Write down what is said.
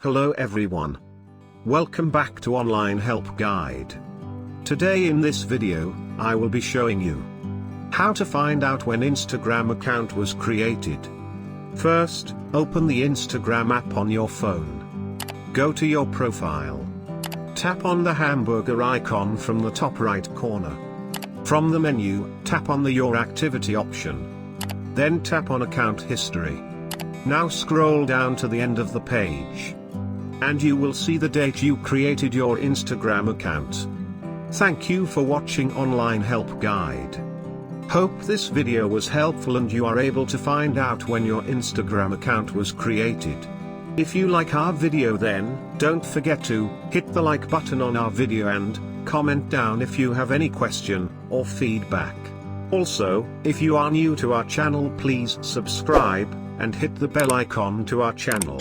Hello everyone. Welcome back to Online Help Guide. Today in this video, I will be showing you how to find out when Instagram account was created. First, open the Instagram app on your phone. Go to your profile. Tap on the hamburger icon from the top right corner. From the menu, tap on the Your Activity option. Then tap on Account History. Now scroll down to the end of the page. And you will see the date you created your Instagram account. Thank you for watching Online Help Guide. Hope this video was helpful and you are able to find out when your Instagram account was created. If you like our video, then don't forget to hit the like button on our video and comment down if you have any question or feedback. Also, if you are new to our channel, please subscribe and hit the bell icon to our channel.